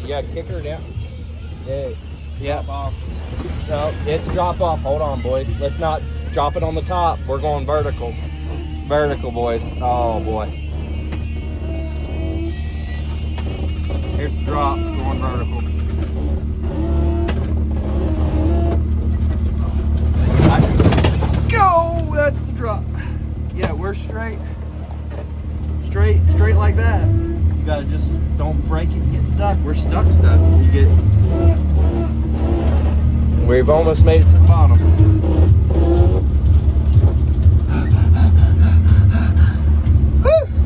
Yeah, kick her down. Yeah. Drop off. No, it's drop off. Hold on, boys. Let's not drop it on the top. We're going vertical. Vertical, boys. Oh, boy. Here's the drop. Going vertical. Go! That's the drop. Yeah, we're straight. Straight like that. You gotta just don't break it and get stuck. We're stuck. You get. We've almost made it to the bottom.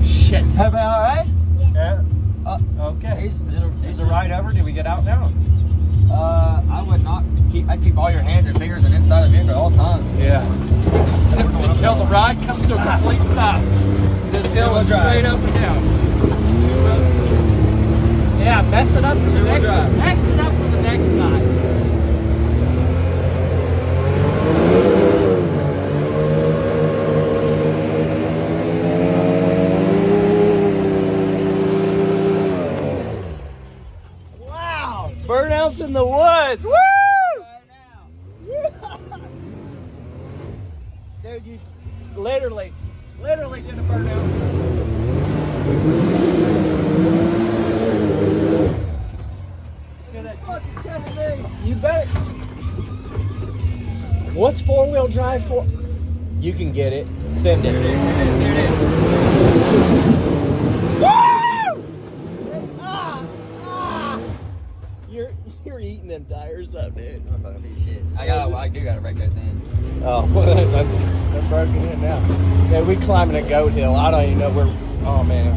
Shit. Have I all right? Yeah. Okay. Is it right over? Did we get out now? I would not keep. I'd keep all your hands and fingers and inside of the vehicle at all times. Yeah. Until the ride comes to a complete stop. This hill is straight up and down. Yeah, mess it up for the next guy. Wow! Burnouts in the woods! Woo! Dude, you literally did a burnout. You bet. What's four-wheel drive for? You can get it. Send it. There it is. Woo! You're eating them tires up, dude. I'm fucking piece of shit. I do gotta break those in. Oh, they're broken in now. Man, we climbing a goat hill. I don't even know where. Oh man,